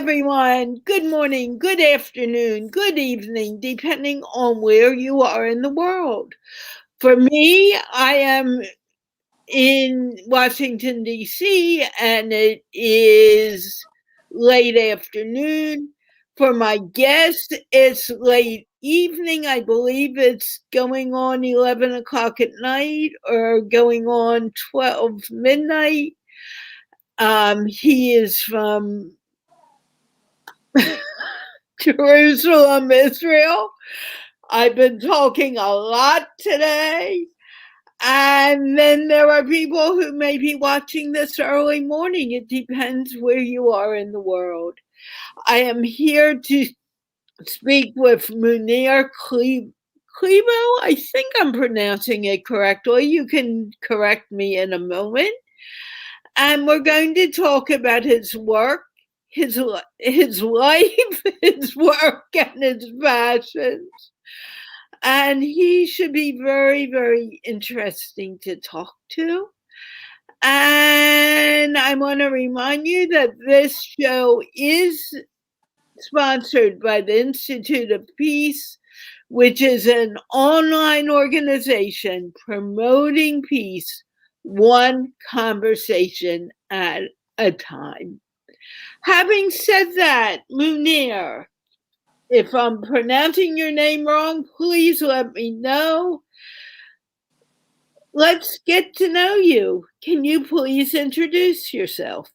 everyone. Good morning, good afternoon, good evening, depending on where you are in the world. For me, I am in Washington, D.C., and it is late afternoon. For my guest, it's late evening. I believe it's going on 11 o'clock at night or going on 12 midnight. He is from Jerusalem, Israel. I've been talking a lot today. And then there are people who may be watching this early morning. It depends where you are in the world. I am here to speak with Mounir Kleibo. I think I'm pronouncing it correctly. You can correct me in a moment. And we're going to talk about his work, his life, his work, and his passions. And he should be very, very interesting to talk to. And I want to remind you that this show is sponsored by the Institute of Peace, which is an online organization promoting peace one conversation at a time. Having said that, Mounir, if I'm pronouncing your name wrong, please let me know. Let's get to know you. Can you please introduce yourself?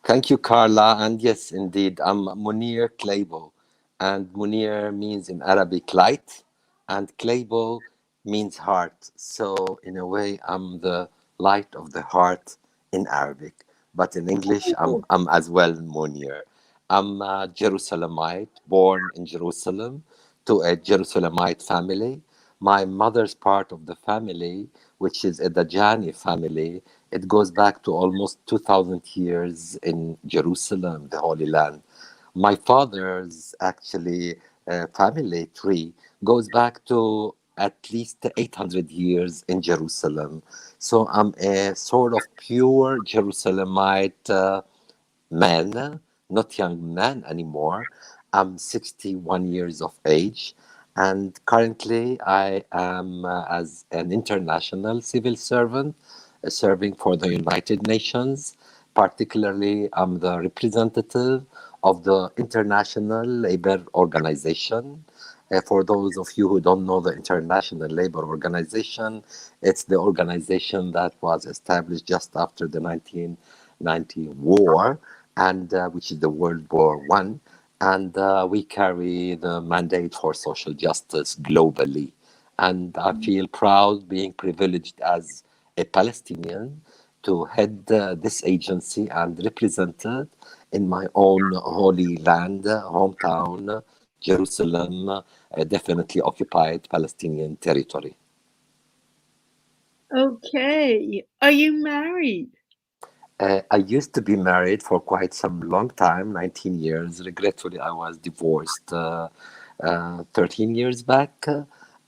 Thank you, Carla. And yes, indeed, I'm Mounir Kleibo. And Mounir means in Arabic light, and Kleibo means heart. So, in a way, I'm the light of the heart in Arabic. But in English, I'm as well Mounir. I'm a Jerusalemite, born in Jerusalem to a Jerusalemite family. My mother's part of the family, which is a Dajani family, it goes back to almost 2,000 years in Jerusalem, the Holy Land. My father's actually family tree goes back to at least 800 years in Jerusalem. So I'm a sort of pure Jerusalemite man, not young man anymore. I'm 61 years of age, and currently I am as an international civil servant serving for the United Nations. Particularly, I'm the representative of the International Labour Organization. For those of you who don't know the International Labour Organization, it's the organization that was established just after the 1990 war, and which is the World War One, and we carry the mandate for social justice globally. And I feel proud being privileged as a Palestinian to head this agency and represent it in my own holy land, hometown, Jerusalem, definitely occupied Palestinian territory. Okay. Are you married? I used to be married for quite some long time, 19 years. Regretfully, I was divorced 13 years back,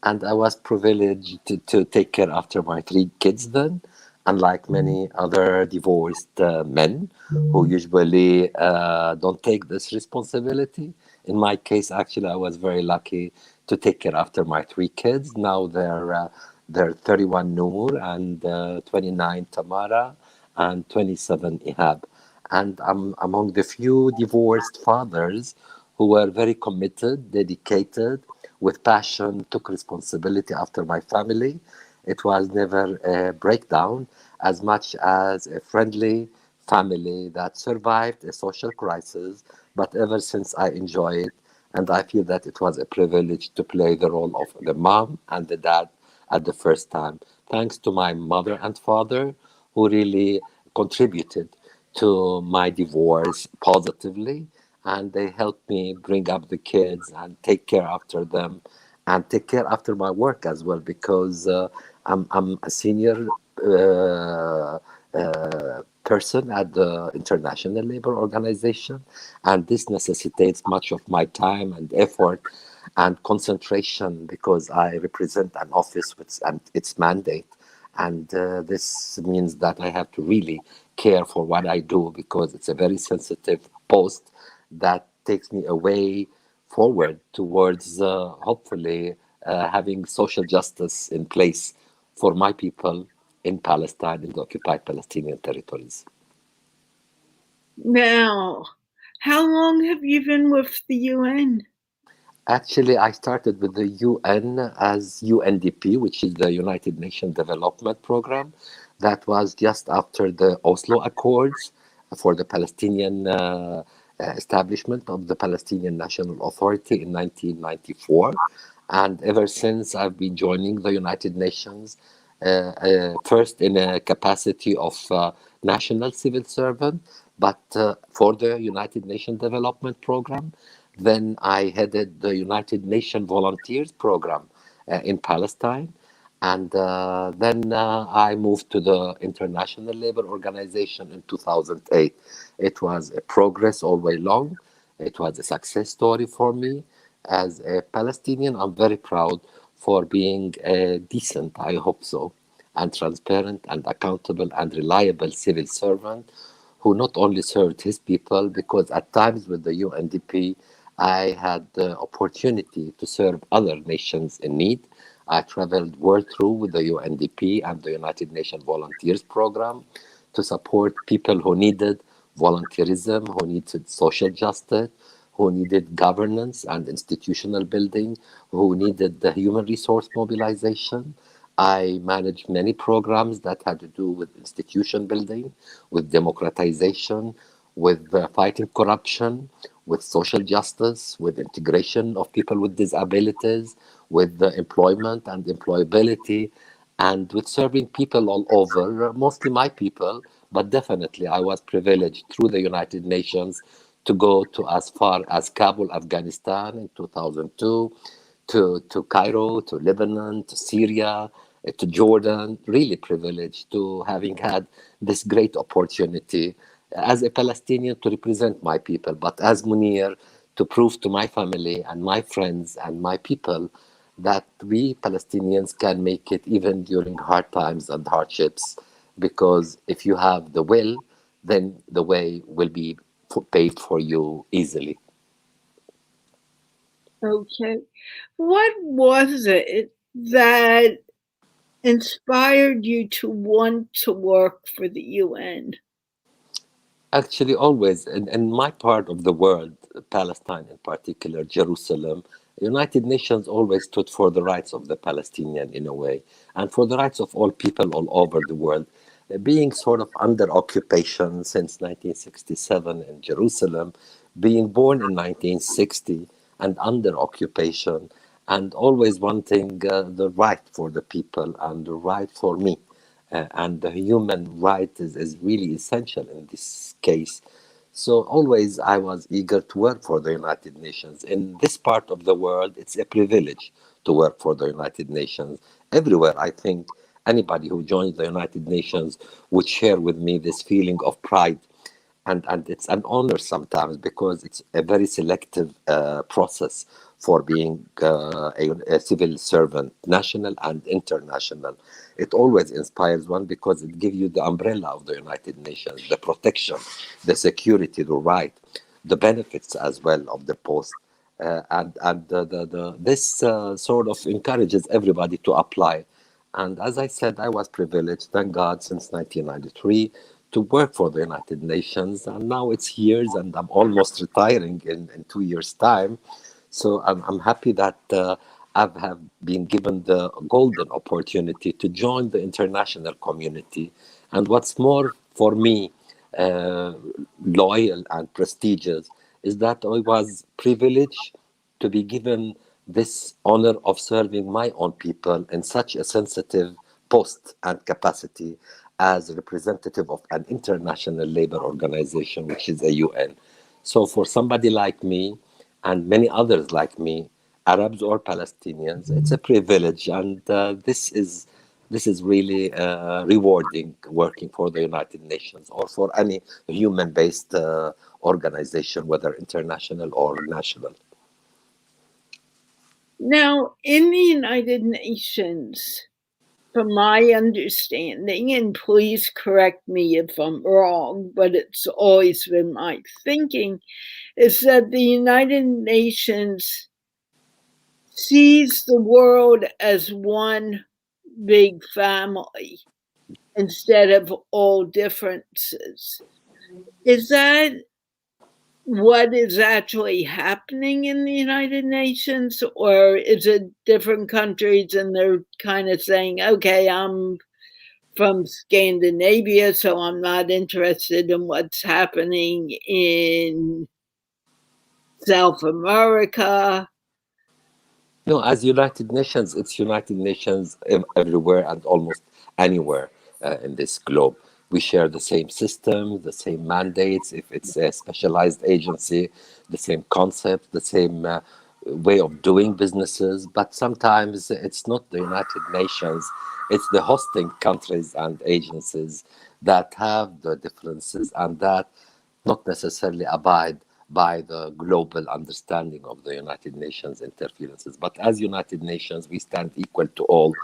and I was privileged to take care after my three kids then, unlike many other divorced men who usually don't take this responsibility. In my case, actually, I was very lucky to take care after my three kids. Now they're 31 Noor and 29 Tamara and 27 Ihab. And I'm among the few divorced fathers who were very committed, dedicated, with passion, took responsibility after my family. It was never a breakdown as much as a friendly family that survived a social crisis. But ever since I enjoy it, and I feel that it was a privilege to play the role of the mom and the dad at the first time. Thanks to my mother and father, who really contributed to my divorce positively, and they helped me bring up the kids and take care after them and take care after my work as well, because I'm a senior person at the International Labour Organization, and this necessitates much of my time and effort and concentration because I represent an office with and its mandate. And this means that I have to really care for what I do because it's a very sensitive post that takes me away forward towards hopefully having social justice in place for my people in Palestine, in the occupied Palestinian territories. Now, how long have you been with the UN? Actually, I started with the UN as UNDP, which is the United Nations Development Program. That was just after the Oslo Accords for the Palestinian establishment of the Palestinian National Authority in 1994. And ever since, I've been joining the United Nations, first in a capacity of national civil servant, but for the United Nations Development Program. Then I headed the United Nations Volunteers Program in Palestine. And then I moved to the International Labour Organization in 2008. It was a progress all way long. It was a success story for me. As a Palestinian, I'm very proud for being a decent, I hope so, and transparent and accountable and reliable civil servant who not only served his people, because at times with the UNDP, I had the opportunity to serve other nations in need. I traveled world through with the UNDP and the United Nations Volunteers Program to support people who needed volunteerism, who needed social justice, who needed governance and institutional building, who needed the human resource mobilization. I managed many programs that had to do with institution building, with democratization, with fighting corruption, with social justice, with integration of people with disabilities, with employment and employability, and with serving people all over, mostly my people, but definitely I was privileged through the United Nations to go to as far as Kabul, Afghanistan in 2002, to Cairo, to Lebanon, to Syria, to Jordan. Really privileged to having had this great opportunity as a Palestinian to represent my people, but as Munir to prove to my family and my friends and my people that we Palestinians can make it even during hard times and hardships, because if you have the will, then the way will be paved for you easily. Okay. What was it that inspired you to want to work for the UN? Actually, always in my part of the world, Palestine in particular, Jerusalem, United Nations always stood for the rights of the Palestinian in a way, and for the rights of all people all over the world. Being sort of under occupation since 1967 in Jerusalem, being born in 1960 and under occupation, and always wanting the right for the people and the right for me, and the human right is really essential in this case. So always I was eager to work for the United Nations. In this part of the world, it's a privilege to work for the United Nations. Everywhere, I think anybody who joins the United Nations would share with me this feeling of pride, and it's an honor sometimes because it's a very selective process for being a civil servant, national and international. It always inspires one because it gives you the umbrella of the United Nations, the protection, the security, the right, the benefits as well of the post. This sort of encourages everybody to apply. And as I said, I was privileged, thank God, since 1993 to work for the United Nations. And now it's years, and I'm almost retiring in 2 years' time. So I'm happy that I've have been given the golden opportunity to join the international community. And what's more for me, uh, loyal and prestigious, is that I was privileged to be given this honor of serving my own people in such a sensitive post and capacity as a representative of an international labor organization, which is a UN. So for somebody like me and many others like me, Arabs or Palestinians, it's a privilege, and this is really rewarding working for the United Nations or for any human-based organization, whether international or national. Now, in the United Nations, from my understanding, and please correct me if I'm wrong, but it's always been my thinking, is that the United Nations sees the world as one big family instead of all differences. Is that what is actually happening in the United Nations, or is it different countries and they're kind of saying, okay, I'm from Scandinavia, so I'm not interested in what's happening in South America? No, as United Nations, it's United Nations everywhere and almost anywhere in this globe. We share the same system, the same mandates. If it's a specialized agency, the same concept, the same way of doing businesses. But sometimes it's not the United Nations, it's the hosting countries and agencies that have the differences and that not necessarily abide by the global understanding of the United Nations interferences. But as United Nations, we stand equal to all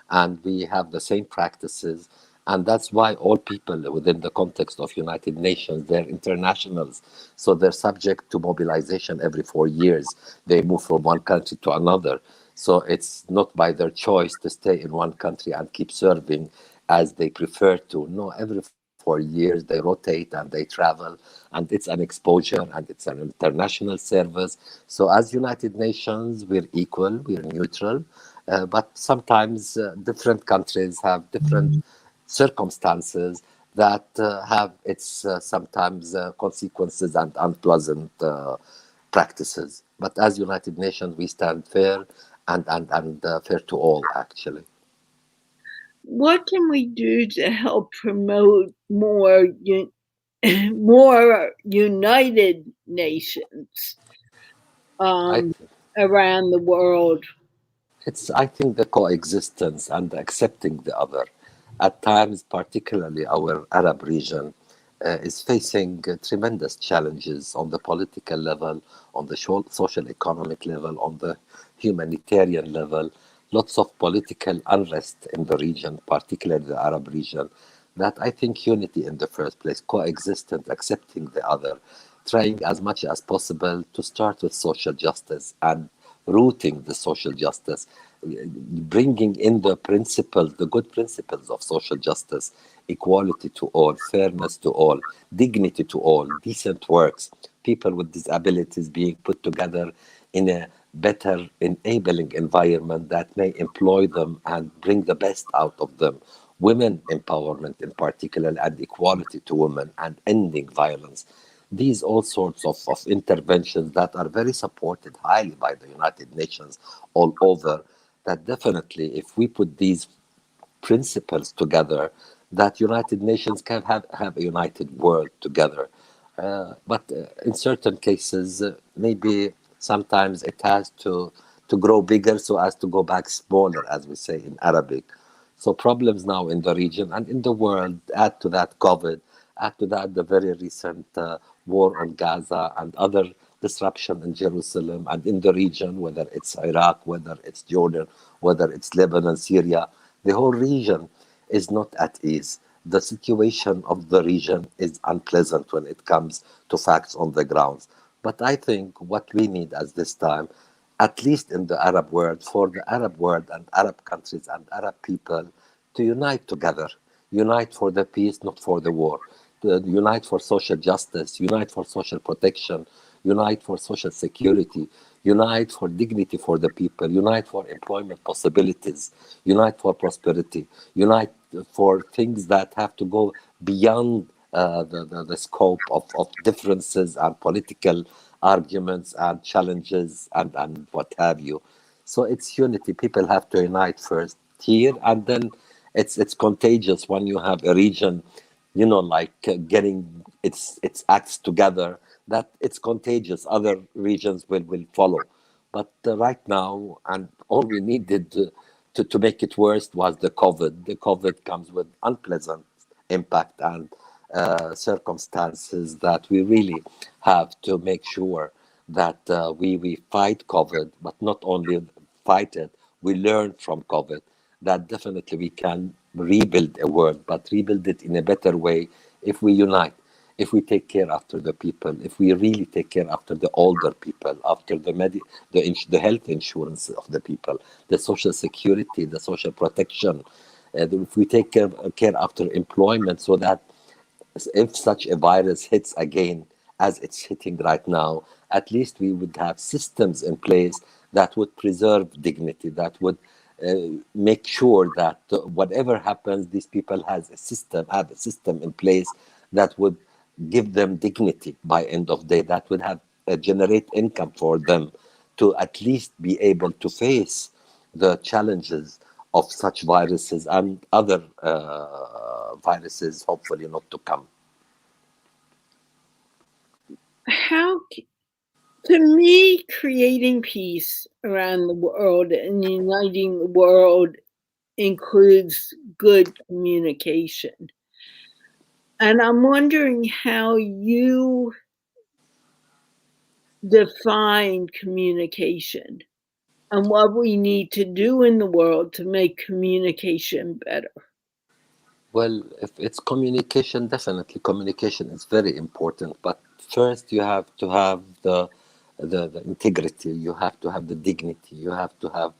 and we have the same practices. And that's why all people within the context of United Nations, they're internationals. So they're subject to mobilization every 4 years. They move from one country to another. So it's not by their choice to stay in one country and keep serving as they prefer to. No, every 4 years they rotate and they travel, and it's an exposure and it's an international service. So as United Nations, we're equal, we're neutral, but sometimes different countries have different circumstances that have its sometimes consequences and unpleasant practices. But as United Nations, we stand fair and fair to all, actually. What can we do to help promote more united nations I um, around the world? It's, I think, the coexistence and accepting the other. At times, particularly our Arab region, is facing tremendous challenges on the political level, on the social economic level, on the humanitarian level. Lots of political unrest in the region, particularly the Arab region, that I think unity in the first place, coexistence, accepting the other, trying as much as possible to start with social justice and rooting the social justice, bringing in the principles, the good principles of social justice, equality to all, fairness to all, dignity to all, decent works, people with disabilities being put together in a better enabling environment that may employ them and bring the best out of them. Women empowerment in particular and equality to women and ending violence. These all sorts of interventions that are very supported highly by the United Nations all over, that definitely if we put these principles together, that United Nations can have a united world together. But in certain cases, maybe sometimes it has to grow bigger so as to go back smaller, as we say in Arabic. So problems now in the region and in the world, add to that COVID, add to that the very recent war on Gaza and other disruption in Jerusalem and in the region, whether it's Iraq, whether it's Jordan, whether it's Lebanon, Syria. The whole region is not at ease. The situation of the region is unpleasant when it comes to facts on the grounds. But I think what we need at this time, at least in the Arab world, for the Arab world and Arab countries and Arab people to unite together, unite for the peace, not for the war, to unite for social justice, unite for social protection, unite for social security, unite for dignity for the people, unite for employment possibilities, unite for prosperity, unite for things that have to go beyond the scope of differences and political arguments and challenges and what have you. So it's unity. People have to unite first here, and then it's contagious when you have a region, like getting its acts together. That it's contagious. Other regions will follow. But right now, and all we needed to make it worse was the COVID. The COVID comes with unpleasant impact and circumstances that we really have to make sure that we fight COVID, but not only fight it, we learn from COVID. that definitely we can rebuild a world, but rebuild it in a better way if we unite, if we take care after the people, if we really take care after the older people, after the health insurance of the people, the social security, the social protection, if we take care after employment, so that if such a virus hits again as it's hitting right now, at least we would have systems in place that would preserve dignity, that would make sure that whatever happens, these people have a system in place that would give them dignity by end of day, that would have generate income for them to at least be able to face the challenges of such viruses and other viruses, hopefully not to come. How, to me, creating peace around the world and uniting the world includes good communication. And I'm wondering how you define communication and what we need to do in the world to make communication better. Well, if it's communication, definitely communication is very important. But first, you have to have the integrity. You have to have the dignity. You have to have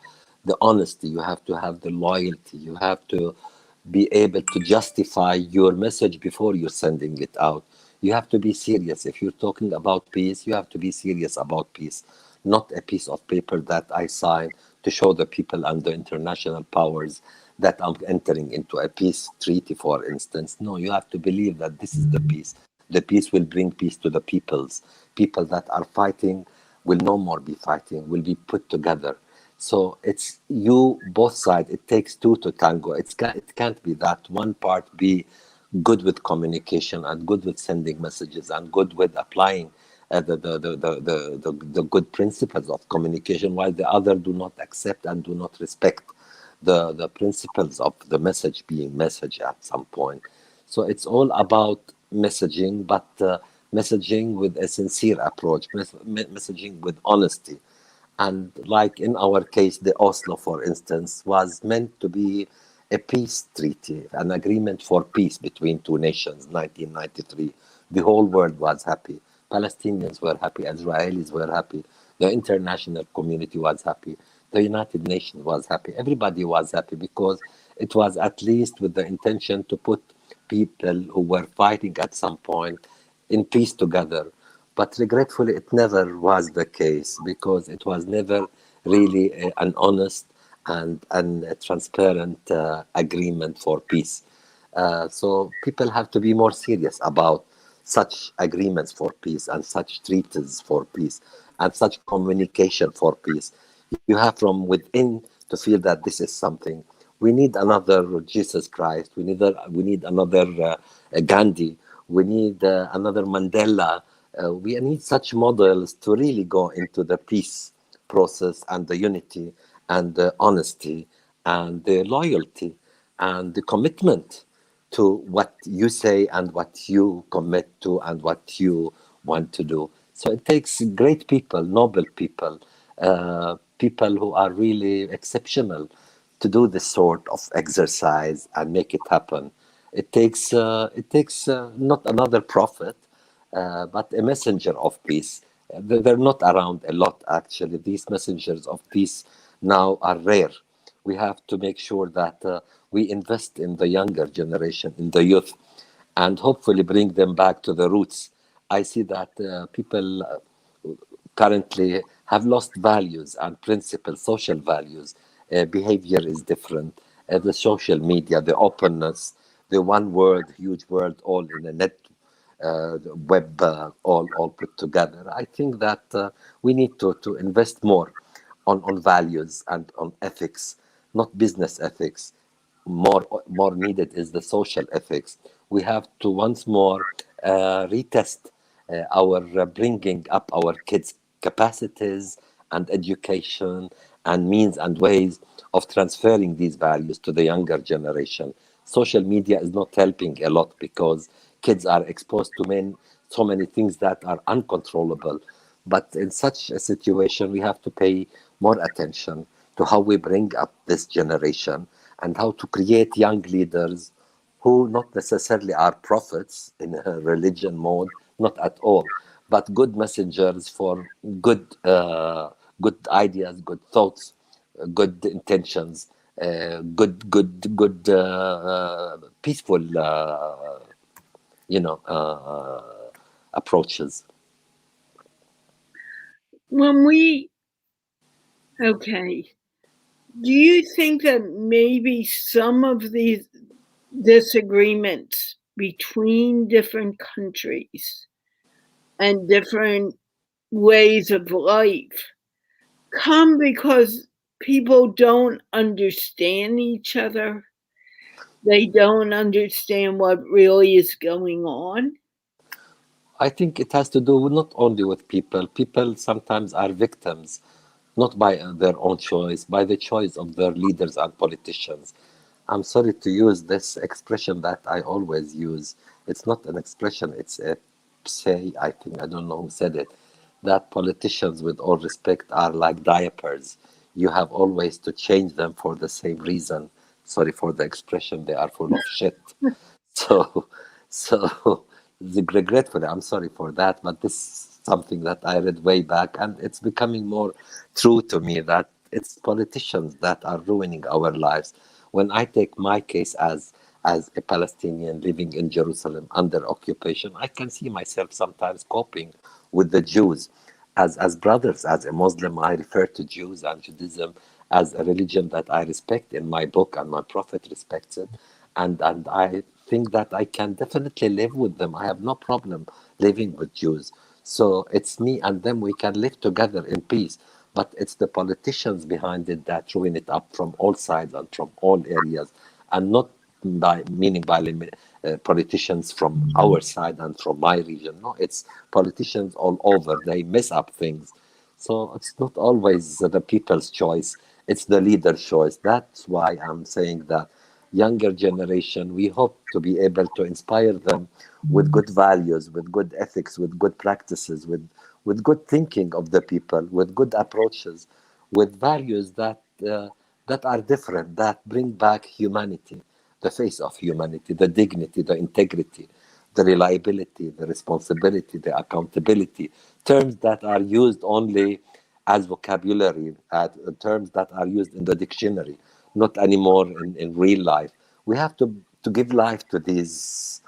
the honesty. You have to have the loyalty. You have to be able to justify your message before you're sending it out. You have to be serious. If you're talking about peace, you have to be serious about peace, not a piece of paper that I sign to show the people and the international powers that I'm entering into a peace treaty, for instance. No, you have to believe that this is the peace. The peace will bring peace to the peoples. People that are fighting will no more be fighting, will be put together. So it's you, both sides. It takes two to tango. It can't be that one part be good with communication and good with sending messages and good with applying the good principles of communication, while the other do not accept and do not respect the principles of the message being messaged at some point. So it's all about messaging, but messaging with a sincere approach, messaging with honesty. And like in our case, the Oslo, for instance, was meant to be a peace treaty, an agreement for peace between two nations, 1993. The whole world was happy. Palestinians were happy, Israelis were happy, the international community was happy, the United Nations was happy, everybody was happy because it was at least with the intention to put people who were fighting at some point in peace together. But regretfully, it never was the case because it was never really an honest and a transparent agreement for peace. So people have to be more serious about such agreements for peace and such treaties for peace and such communication for peace. You have from within to feel that this is something. We need another Jesus Christ. We need another Gandhi. We need another Mandela. We need such models to really go into the peace process and the unity and the honesty and the loyalty and the commitment to what you say and what you commit to and what you want to do. So it takes great people, noble people, people who are really exceptional to do this sort of exercise and make it happen. It takes not another prophet, but a messenger of peace. They're not around a lot, actually. These messengers of peace now are rare. We have to make sure that we invest in the younger generation, in the youth, and hopefully bring them back to the roots. I see that people currently have lost values and principles, social values. Behavior is different. The social media, the openness, the one word, huge word, all in a net web, all put together. I think that we need to invest more on values and on ethics, not business ethics. More needed is the social ethics. We have to once more retest our bringing up our kids' capacities and education and means and ways of transferring these values to the younger generation. Social media is not helping a lot because kids are exposed to so many things that are uncontrollable. But in such a situation, we have to pay more attention to how we bring up this generation and how to create young leaders who not necessarily are prophets in a religion mode, not at all, but good messengers for good ideas, good thoughts, good intentions, peaceful, you know, approaches. When we, okay, do you think that maybe some of these disagreements between different countries and different ways of life come because people don't understand each other? They don't understand what really is going on? I think it has to do not only with people. People sometimes are victims, not by their own choice, by the choice of their leaders and politicians. I'm sorry to use this expression that I always use. It's not an expression, it's a say, I think, I don't know who said it, that politicians, with all respect, are like diapers. You have always to change them for the same reason. Sorry for the expression, they are full of shit. So, so regretfully, I'm sorry for that, but this is something that I read way back, and it's becoming more true to me that it's politicians that are ruining our lives. When I take my case as a Palestinian living in Jerusalem under occupation, I can see myself sometimes coping with the Jews as brothers. As a Muslim, I refer to Jews and Judaism as a religion that I respect in my book, and my prophet respects it. And I think that I can definitely live with them. I have no problem living with Jews. So it's me and them, we can live together in peace. But it's the politicians behind it that ruin it up from all sides and from all areas, and not by meaning by politicians from our side and from my region. No, it's politicians all over. They mess up things. So it's not always the people's choice, it's the leader's choice. That's why I'm saying that younger generation, we hope to be able to inspire them with good values, with good ethics, with good practices, with good thinking of the people, with good approaches, with values that are different, that bring back humanity, the face of humanity, the dignity, the integrity, the reliability, the responsibility, the accountability, terms that are used only as vocabulary, terms that are used in the dictionary, not anymore in real life. We have to give life to these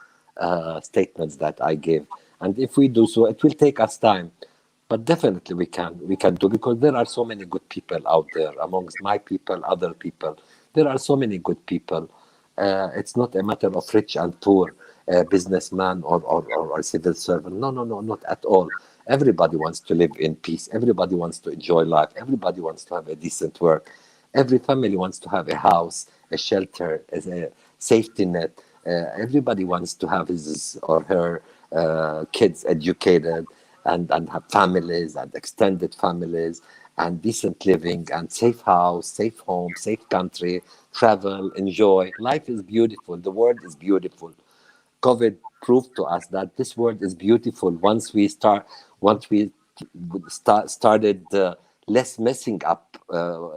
statements that I give. And if we do so, it will take us time. But definitely we can do, because there are so many good people out there amongst my people, other people. There are so many good people. It's not a matter of rich and poor, businessman or civil servant. No, no, no, not at all. Everybody wants to live in peace. Everybody wants to enjoy life. Everybody wants to have a decent work. Every family wants to have a house, a shelter, a safety net. Everybody wants to have his or her kids educated, and have families and extended families and decent living and safe house, safe home, safe country, travel, enjoy. Life is beautiful. The world is beautiful. COVID proved to us that this world is beautiful once we started less messing up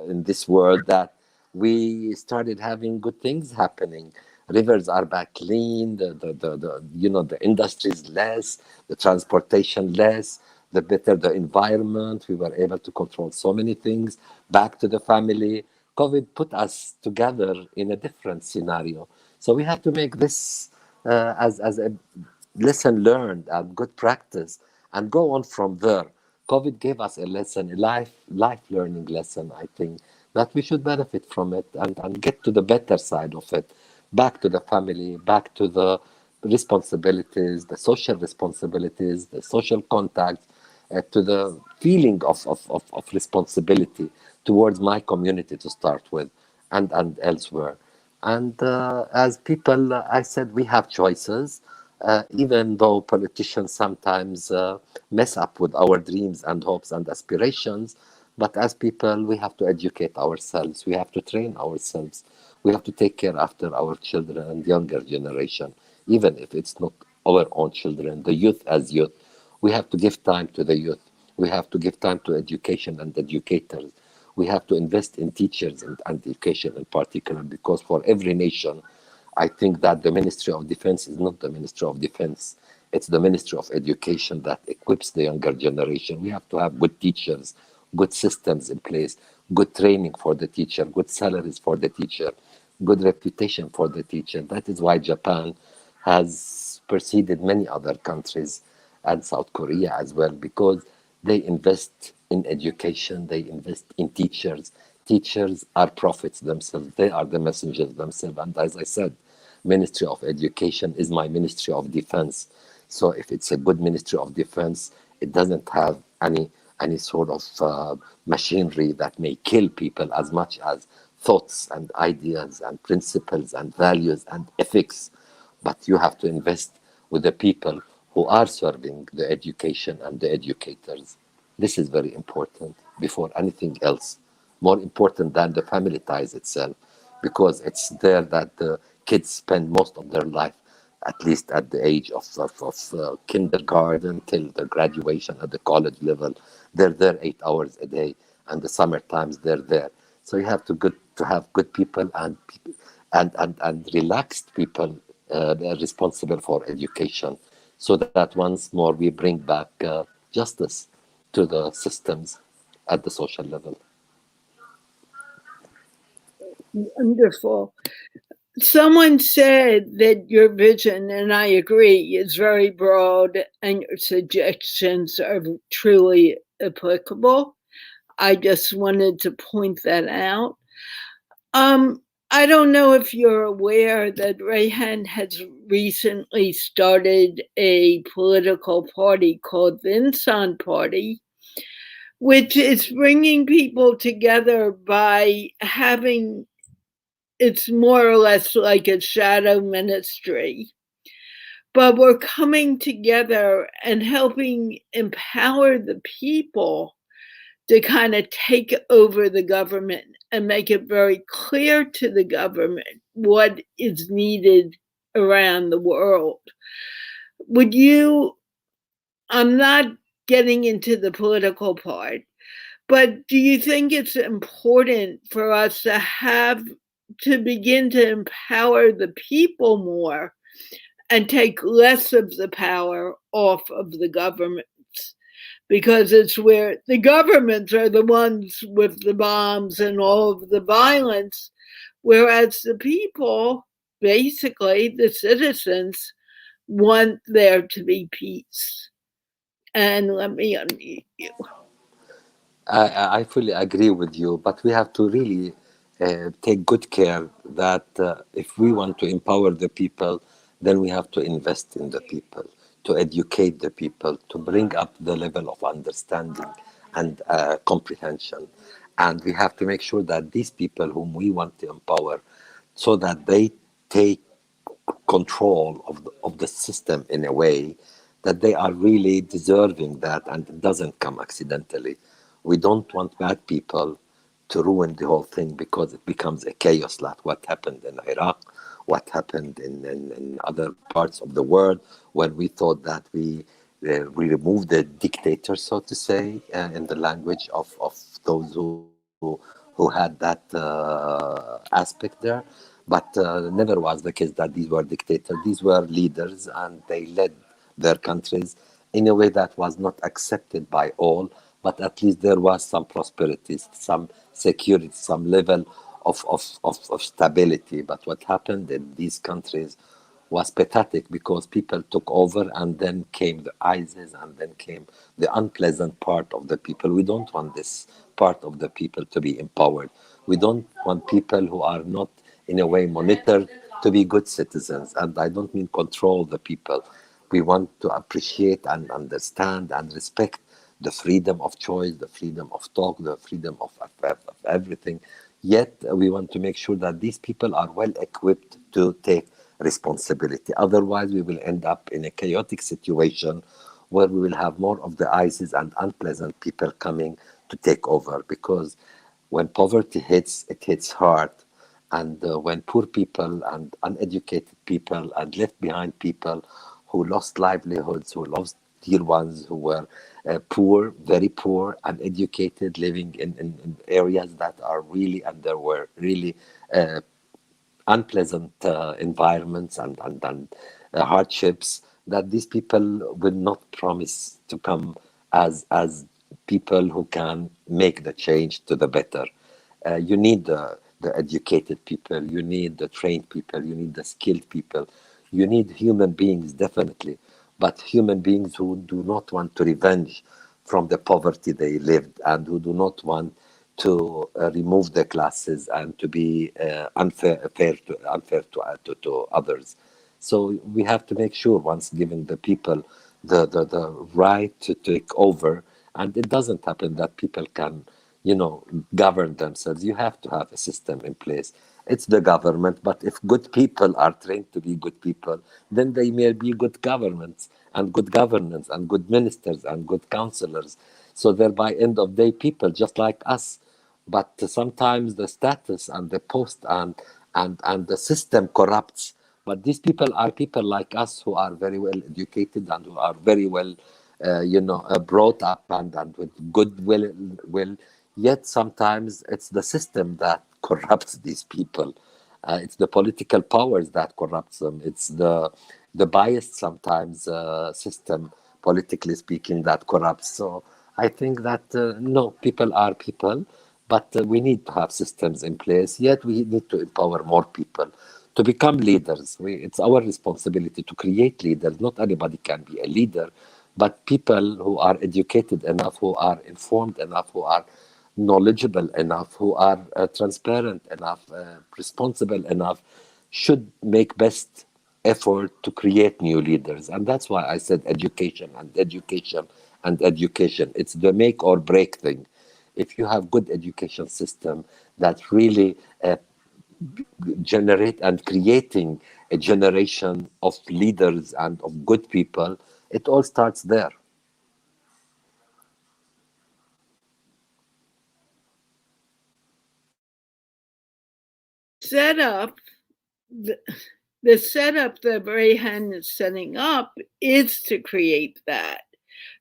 in this world, that we started having good things happening. Rivers are back clean, the industry is less, the transportation less, the better the environment. We were able to control so many things, back to the family. COVID put us together in a different scenario. So we have to make this as a lesson learned and good practice, and go on from there. COVID gave us a lesson, a life learning lesson, I think, that we should benefit from it, and get to the better side of it, back to the family, back to the responsibilities, the social responsibilities, the social contacts, to the feeling of responsibility towards my community to start with, and elsewhere. And as people, I said we have choices, even though politicians sometimes mess up with our dreams and hopes and aspirations. But as people, we have to educate ourselves, we have to train ourselves, we have to take care after our children and younger generation, even if it's not our own children, the youth as youth. We have to give time to the youth. We have to give time to education and educators. We have to invest in teachers and education in particular, because for every nation, I think that the Ministry of Defense is not the Ministry of Defense. It's the Ministry of Education that equips the younger generation. We have to have good teachers, good systems in place, good training for the teacher, good salaries for the teacher, good reputation for the teacher. That is why Japan has preceded many other countries and South Korea as well, because they invest in education, they invest in teachers. Teachers are prophets themselves, they are the messengers themselves. And as I said, Ministry of Education is my Ministry of Defense. So if it's a good Ministry of Defense, it doesn't have any sort of machinery that may kill people as much as thoughts and ideas and principles and values and ethics. But you have to invest with the people who are serving the education and the educators. This is very important before anything else, more important than the family ties itself, because it's there that the kids spend most of their life, at least at the age of kindergarten till the graduation at the college level. They're there 8 hours a day, and the summer times they're there. So you have to have good people and and relaxed people that are responsible for education, so that once more we bring back justice to the systems at the social level. Wonderful. Someone said that your vision, and I agree, is very broad and your suggestions are truly applicable. I just wanted to point that out. I don't know if you're aware that Rehan has recently started a political party called the Insan Party, which is bringing people together by having, it's more or less like a shadow ministry, but we're coming together and helping empower the people to kind of take over the government and make it very clear to the government what is needed around the world. Would you, I'm not getting into the political part, but do you think it's important for us to have to begin to empower the people more and take less of the power off of the government? Because it's where the governments are the ones with the bombs and all of the violence, whereas the people, basically the citizens, want there to be peace. And let me unmute you. I fully agree with you, but we have to really take good care that if we want to empower the people, then we have to invest in the people, to educate the people, to bring up the level of understanding and comprehension. And we have to make sure that these people whom we want to empower, so that they take control of the system in a way that they are really deserving that, and it doesn't come accidentally. We don't want bad people to ruin the whole thing because it becomes a chaos, like what happened in Iraq, what happened in other parts of the world, when we thought that we removed the dictator, so to say, in the language of those who had that aspect there. But never was the case that these were dictators. These were leaders, and they led their countries in a way that was not accepted by all, but at least there was some prosperity, some security, some level of stability. But what happened in these countries was pathetic, because people took over, and then came the ISIS, and then came the unpleasant part of the people. We don't want this part of the people to be empowered. We don't want people who are not in a way monitored to be good citizens. And I don't mean control the people. We want to appreciate and understand and respect the freedom of choice, the freedom of talk, the freedom of everything. Yet we want to make sure that these people are well equipped to take responsibility. Otherwise, we will end up in a chaotic situation where we will have more of the ISIS and unpleasant people coming to take over. Because when poverty hits, it hits hard. And when poor people and uneducated people and left behind people who lost livelihoods, who lost dear ones who were poor, very poor, uneducated, living in areas that are really, and there were really uh, unpleasant environments and hardships, that these people will not promise to come as people who can make the change to the better. You need the educated people, you need the trained people, you need the skilled people, you need human beings, definitely, but human beings who do not want to revenge from the poverty they lived, and who do not want to remove the classes and to be unfair to others. So we have to make sure, once given the people the right to take over, and it doesn't happen that people can, govern themselves. You have to have a system in place. It's the government, but if good people are trained to be good people, then they may be good governments and good governance and good ministers and good counselors. So they're, by end of day, people just like us. But sometimes the status and the post and the system corrupts. But these people are people like us, who are very well educated and who are very well brought up and with good will. Yet sometimes it's the system that corrupts these people. It's the political powers that corrupts them. It's the biased, sometimes, system, politically speaking, that corrupts. So I think that no, people are people, but we need to have systems in place. Yet we need to empower more people to become leaders. It's our responsibility to create leaders. Not anybody can be a leader, but people who are educated enough, who are informed enough, who are knowledgeable enough, who are transparent enough, responsible enough, should make best effort to create new leaders. And that's why I said education and education and education. It's the make or break thing. If you have good education system that really generate and creating a generation of leaders and of good people, it all starts there. Setup, the, the setup that Rehan is setting up is to create that,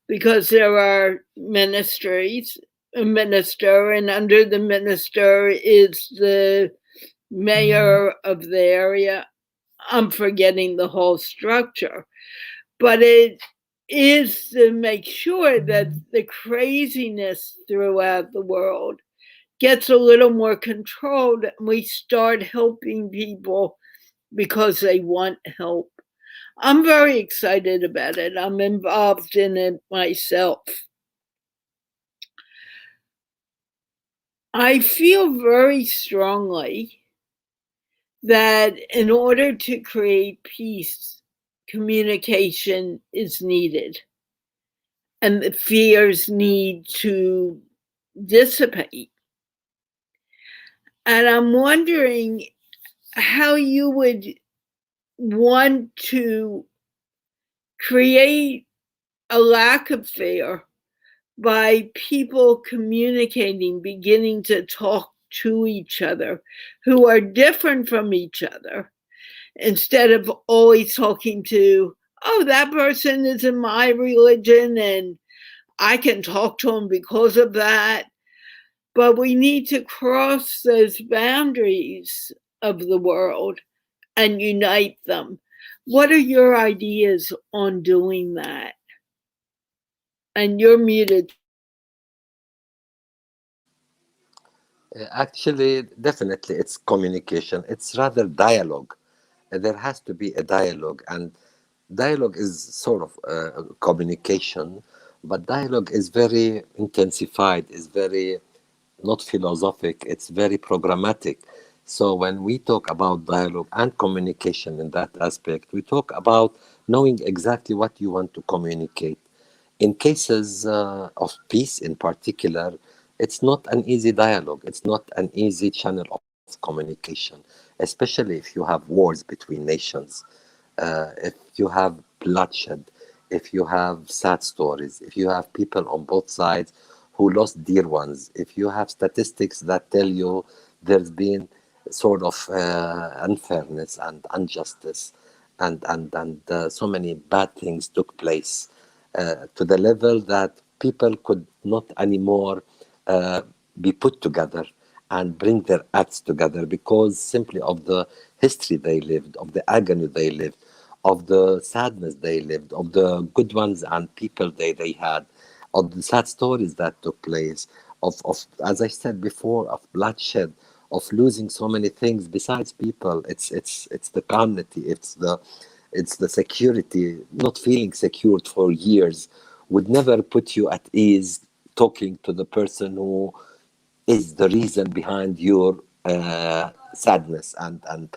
because there are ministries, a minister, and under the minister is the mayor of the area. I'm forgetting the whole structure, but it is to make sure that the craziness throughout the world gets a little more controlled, and we start helping people because they want help. I'm very excited about it. I'm involved in it myself. I feel very strongly that in order to create peace, communication is needed, and the fears need to dissipate. And I'm wondering how you would want to create a lack of fear by people communicating, beginning to talk to each other who are different from each other, instead of always talking to, oh, that person is in my religion and I can talk to him because of that. But we need to cross those boundaries of the world and unite them. What are your ideas on doing that? And you're muted. Actually, definitely, it's communication. It's rather dialogue. There has to be a dialogue, and dialogue is sort of communication, but dialogue is very intensified, is very not philosophic, it's very programmatic. So when we talk about dialogue and communication in that aspect, we talk about knowing exactly what you want to communicate. In cases of peace in particular, it's not an easy dialogue, it's not an easy channel of communication, especially if you have wars between nations, if you have bloodshed, if you have sad stories, if you have people on both sides who lost dear ones, if you have statistics that tell you there's been sort of unfairness and injustice, and so many bad things took place, to the level that people could not anymore uh, be put together and bring their acts together because simply of the history they lived, of the agony they lived, of the sadness they lived, of the good ones and people they had, of the sad stories that took place, of as I said before, of bloodshed, of losing so many things besides people. It's the community, it's the security, not feeling secured for years would never put you at ease talking to the person who is the reason behind your sadness and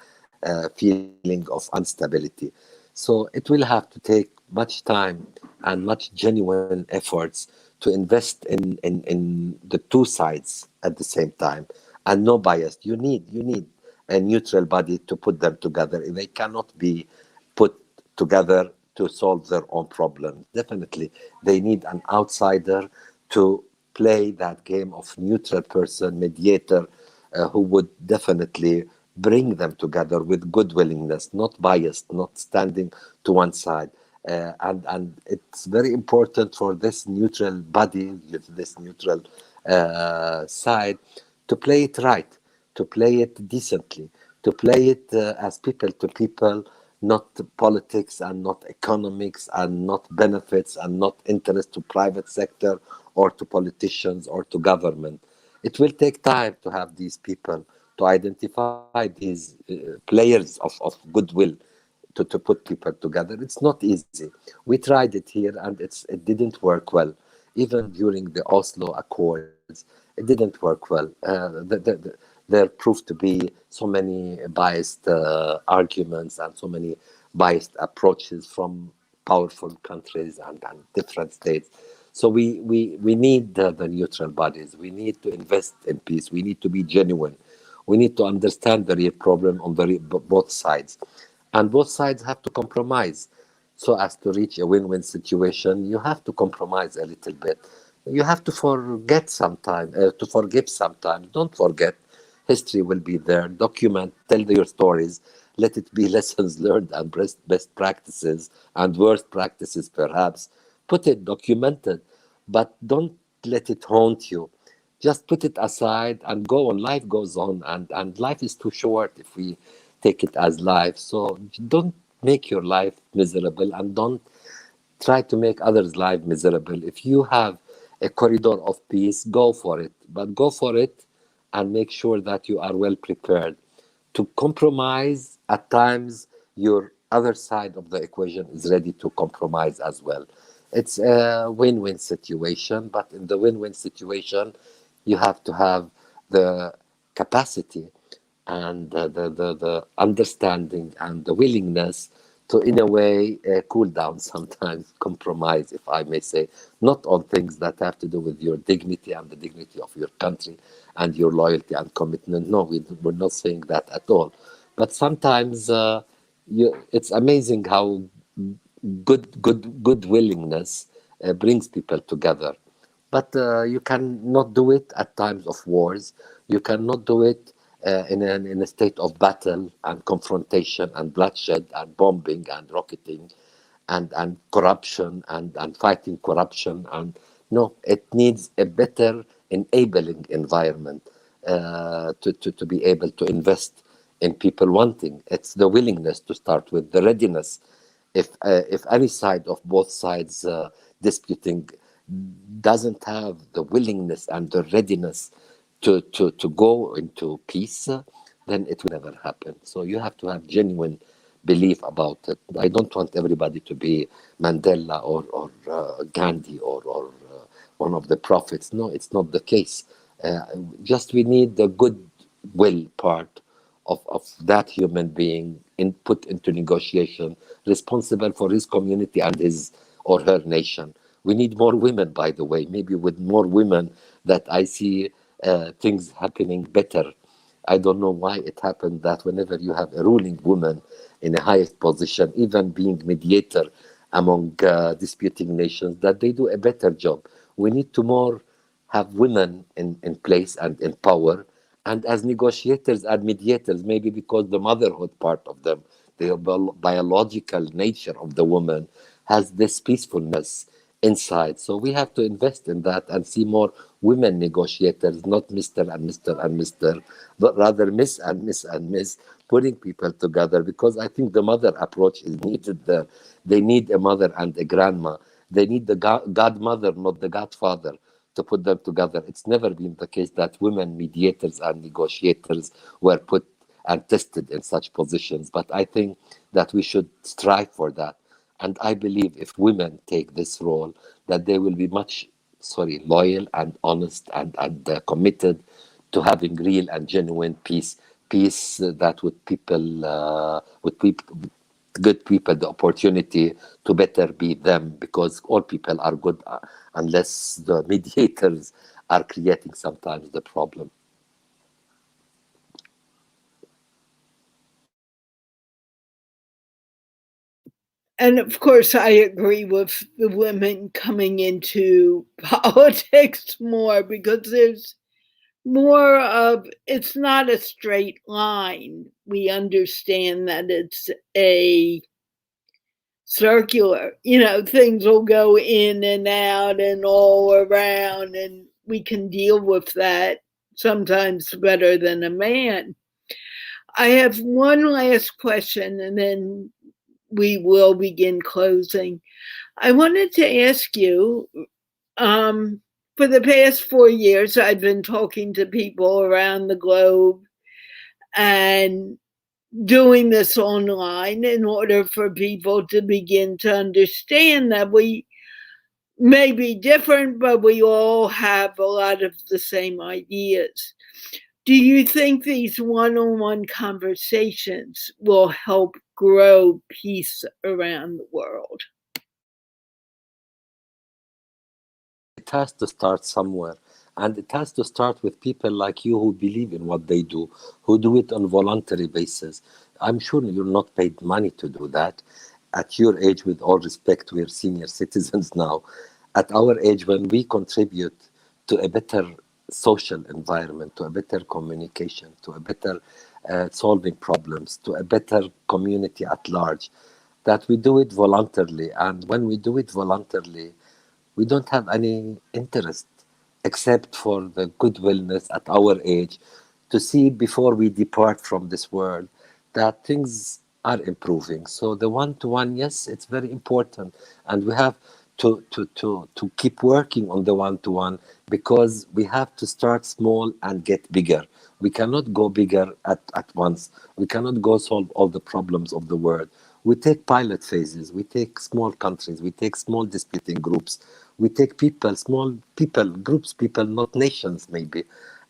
feeling of instability. So it will have to take much time and much genuine efforts to invest in the two sides at the same time and no bias. You need a neutral body to put them together. They cannot be put together to solve their own problems. Definitely, they need an outsider to play that game of neutral person, mediator, who would definitely bring them together with good willingness, not biased, not standing to one side. And it's very important for this neutral body, this neutral side, to play it right, to play it decently, to play it as people to people, not politics and not economics and not benefits and not interest to private sector or to politicians or to government. It will take time to have these people to identify these players of goodwill to put people together. It's not easy. We tried it here and it didn't work well. Even during the Oslo Accords, it didn't work well. There proved to be so many biased arguments and so many biased approaches from powerful countries and different states. So we need the neutral bodies. We need to invest in peace. We need to be genuine. We need to understand the real problem on both sides. And both sides have to compromise. So as to reach a win-win situation, you have to compromise a little bit. You have to forget sometime, to forgive sometimes. Don't forget. History will be there. Document, tell your stories. Let it be lessons learned and best practices and worst practices, perhaps. Put it documented, but don't let it haunt you. Just put it aside and go on. Life goes on, and life is too short if we take it as life. So don't make your life miserable and don't try to make others' life miserable. If you have a corridor of peace, go for it. But go for it and make sure that you are well prepared to compromise. At times, your other side of the equation is ready to compromise as well. It's a win-win situation, but in the win-win situation, you have to have the capacity and the understanding and the willingness to, in a way, cool down sometimes, compromise, if I may say, not on things that have to do with your dignity and the dignity of your country and your loyalty and commitment. No, we're not saying that at all. But sometimes it's amazing how good willingness brings people together. But you cannot do it at times of wars. You cannot do it in a state of battle and confrontation and bloodshed and bombing and rocketing and corruption and fighting corruption. And no, it needs a better enabling environment to be able to invest in people wanting. It's the willingness to start with, the readiness. If any side of both sides disputing doesn't have the willingness and the readiness to go into peace, then it will never happen. So you have to have genuine belief about it. I don't want everybody to be Mandela or Gandhi or one of the prophets. No, it's not the case. Just we need the goodwill part of that human being put into negotiation, responsible for his community and his or her nation. We need more women, by the way. Maybe with more women, that I see things happening better. I don't know why it happened that whenever you have a ruling woman in the highest position, even being mediator among disputing nations, that they do a better job. We need to more have women in place and in power, and as negotiators and mediators, maybe because the motherhood part of them, the biological nature of the woman has this peacefulness inside. So we have to invest in that and see more women negotiators, not Mr. and Mr. and Mr., but rather Miss and Miss and Miss, putting people together, because I think the mother approach is needed there. They need a mother and a grandma. They need the godmother, not the godfather, to put them together. It's never been the case that women mediators and negotiators were put and tested in such positions. But I think that we should strive for that. And I believe if women take this role, that they will be much, sorry, loyal and honest and committed to having real and genuine peace, peace that would people, good people the opportunity to better be them, because all people are good unless the mediators are creating sometimes the problem. And of course, I agree with the women coming into politics more, because there's more of, it's not a straight line. We understand that it's a circular, things will go in and out and all around, and we can deal with that sometimes better than a man. I have one last question and then we will begin closing. I wanted to ask you, um, for the past 4 years, I've been talking to people around the globe and doing this online in order for people to begin to understand that we may be different, but we all have a lot of the same ideas. Do you think these one on one conversations will help grow peace around the world? It has to start somewhere. And it has to start with people like you who believe in what they do, who do it on voluntary basis. I'm sure you're not paid money to do that. At your age, with all respect, we're senior citizens now. At our age, when we contribute to a better social environment, to a better communication, to a better solving problems, to a better community at large, that we do it voluntarily. And when we do it voluntarily, we don't have any interest except for the goodwillness at our age to see before we depart from this world that things are improving. So the one-to-one, yes, it's very important, and we have to keep working on the one-to-one, because we have to start small and get bigger. We cannot go bigger at once. We cannot go solve all the problems of the world. We take pilot phases, we take small countries, we take small disputing groups, we take people, small people, groups, people, not nations maybe,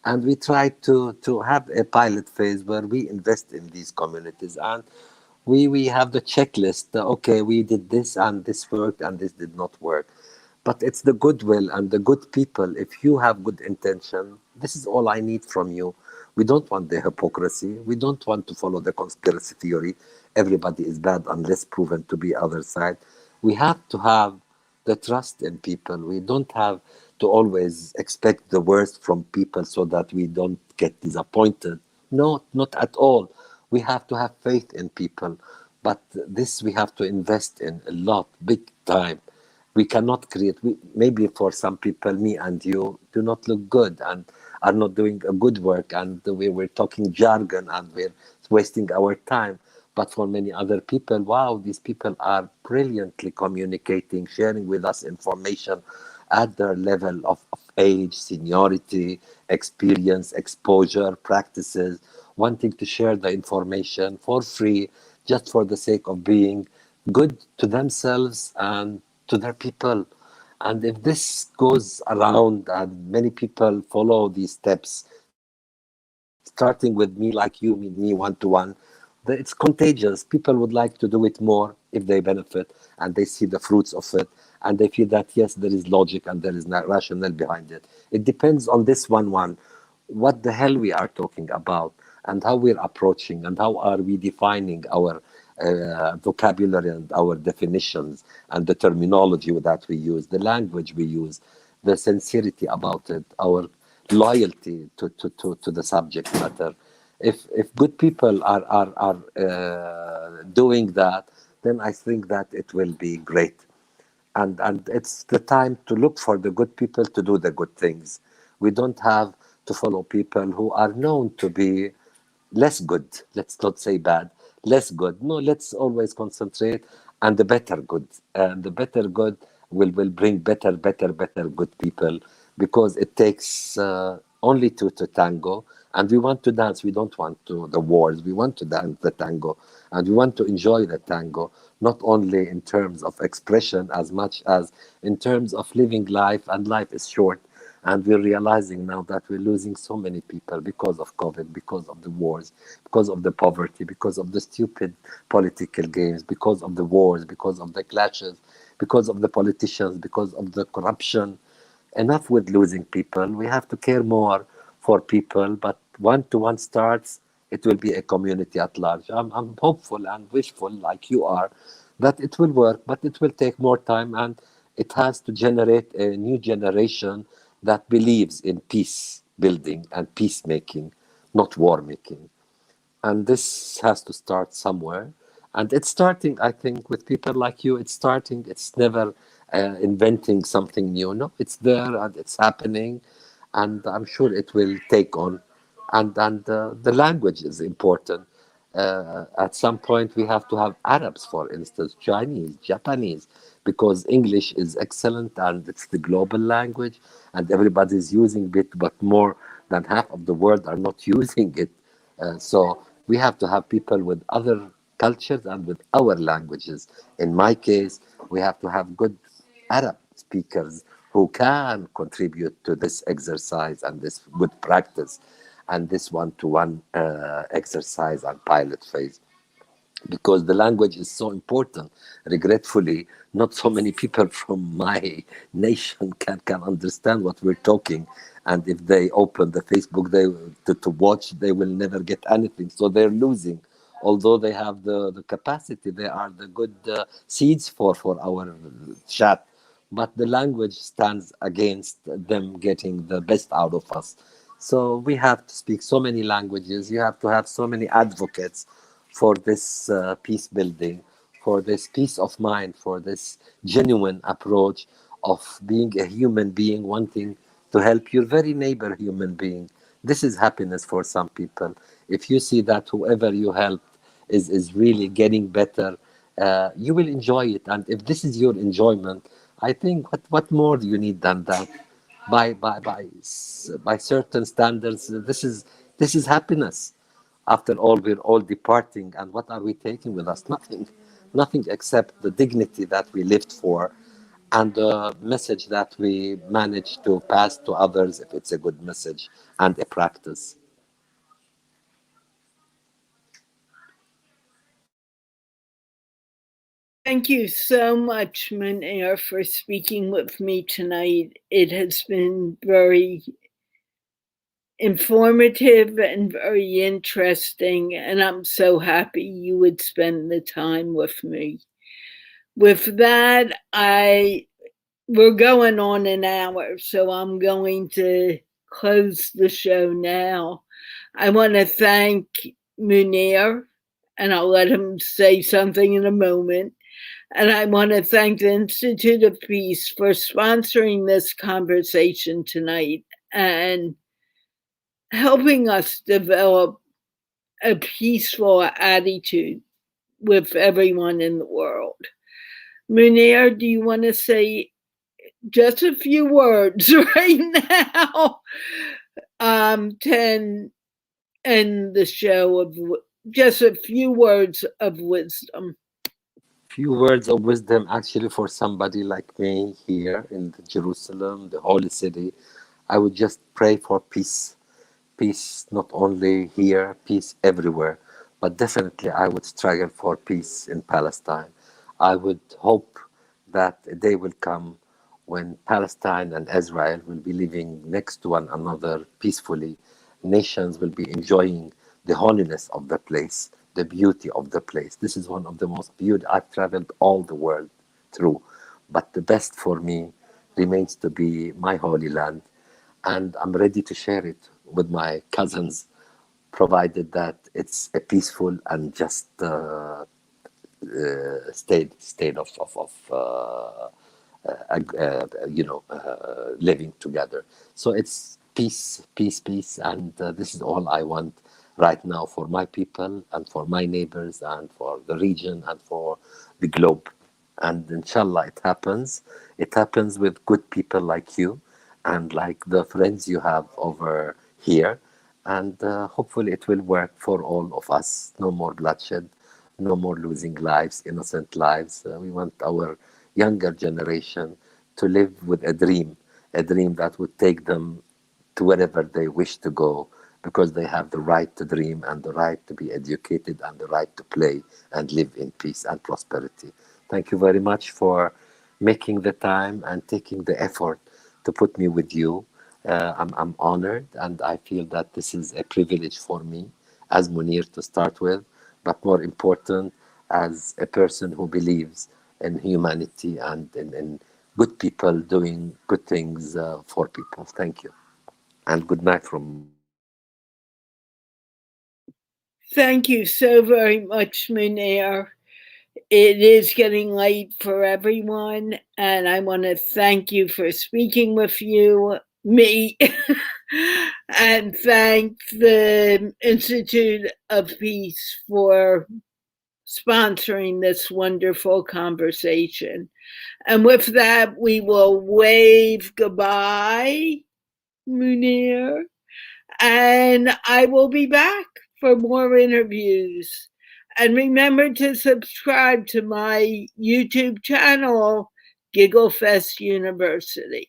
and we try to have a pilot phase where we invest in these communities, and we have the checklist. Okay, we did this and this worked and this did not work. But it's the goodwill and the good people. If you have good intention, this is all I need from you. We don't want the hypocrisy. We don't want to follow the conspiracy theory. Everybody is bad unless proven to be other side. We have to have the trust in people. We don't have to always expect the worst from people so that we don't get disappointed. No, not at all. We have to have faith in people. But this we have to invest in a lot, big time. We cannot create, maybe for some people, me and you, do not look good and are not doing a good work, and we're talking jargon and we're wasting our time. But for many other people, wow, these people are brilliantly communicating, sharing with us information at their level of age, seniority, experience, exposure, practices, wanting to share the information for free, just for the sake of being good to themselves and to their people. And if this goes around and many people follow these steps, starting with me like you, me one to one, it's contagious. People would like to do it more if they benefit and they see the fruits of it, and they feel that yes, there is logic and there is rationale behind it. It depends on this one, what the hell we are talking about, and how we're approaching, and how are we defining our vocabulary and our definitions, and the terminology that we use, the language we use, the sincerity about it, our loyalty to the subject matter. If good people are doing that, then I think that it will be great. and it's the time to look for the good people to do the good things. We don't have to follow people who are known to be less good. Let's not say bad, less good. No, let's always concentrate on the better good. And the better good will bring better good people, because it takes only two to tango. And we want to dance. We don't want to the wars. We want to dance the tango, and we want to enjoy the tango, not only in terms of expression as much as in terms of living life. And life is short, and we're realizing now that we're losing so many people because of COVID, because of the wars, because of the poverty, because of the stupid political games, because of the wars, because of the clashes, because of the politicians, because of the corruption. Enough with losing people. We have to care more for people, but one to one starts, it will be a community at large. I'm hopeful and wishful, like you are, that it will work, but it will take more time, and it has to generate a new generation that believes in peace building and peacemaking, not war making. And this has to start somewhere. And it's starting, I think, with people like you. It's starting. It's never inventing something new. No, it's there and it's happening, and I'm sure it will take on. And the language is important. At some point, we have to have Arabs, for instance, Chinese, Japanese, because English is excellent and it's the global language, and everybody's using it, but more than half of the world are not using it. So we have to have people with other cultures and with our languages. In my case, we have to have good Arab speakers who can contribute to this exercise and this good practice and this one-to-one exercise and pilot phase, because the language is so important. Regretfully, not so many people from my nation can understand what we're talking. And if they open the Facebook to watch, they will never get anything. So they're losing. Although they have the capacity, they are the good seeds for our chat. But the language stands against them getting the best out of us. So we have to speak so many languages. You have to have so many advocates for this peace building, for this peace of mind, for this genuine approach of being a human being, wanting to help your very neighbor human being. This is happiness for some people. If you see that whoever you help is really getting better, you will enjoy it. And if this is your enjoyment, I think what more do you need than that? By certain standards, this is happiness. After all, we're all departing, and what are we taking with us? Nothing, nothing except the dignity that we lived for, and the message that we managed to pass to others, if it's a good message and a practice. Thank you so much, Mounir, for speaking with me tonight. It has been very informative and very interesting, and I'm so happy you would spend the time with me. With that, we're going on an hour, so I'm going to close the show now. I want to thank Mounir, and I'll let him say something in a moment. And I want to thank the Institute of Peace for sponsoring this conversation tonight and helping us develop a peaceful attitude with everyone in the world. Mounir, do you want to say just a few words right now? To end the show of just a few words of wisdom. Few words of wisdom, actually, for somebody like me here in the Jerusalem, the holy city. I would just pray for peace. Peace not only here, peace everywhere, but definitely I would struggle for peace in Palestine. I would hope that a day will come when Palestine and Israel will be living next to one another peacefully. Nations will be enjoying the holiness of the place, the beauty of the place. This is one of the most beautiful. I've traveled all the world through, but the best for me remains to be my holy land, and I'm ready to share it with my cousins, provided that it's a peaceful and just state of living together. So it's peace, peace, peace, and this is all I want right now for my people and for my neighbors and for the region and for the globe. And inshallah, it happens. It happens with good people like you and like the friends you have over here. And hopefully, it will work for all of us. No more bloodshed, no more losing lives, innocent lives. We want our younger generation to live with a dream that would take them to wherever they wish to go because they have the right to dream and the right to be educated and the right to play and live in peace and prosperity. Thank you very much for making the time and taking the effort to put me with you. I'm honored and I feel that this is a privilege for me as Munir to start with, but more important, as a person who believes in humanity and in good people doing good things for people. Thank you. And good night from me. Thank you so very much, Munir. It is getting late for everyone, and I want to thank you for speaking with me, and thank the Institute of Peace for sponsoring this wonderful conversation. And with that, we will wave goodbye, Munir, and I will be back for more interviews. And remember to subscribe to my YouTube channel, Gigglefest University.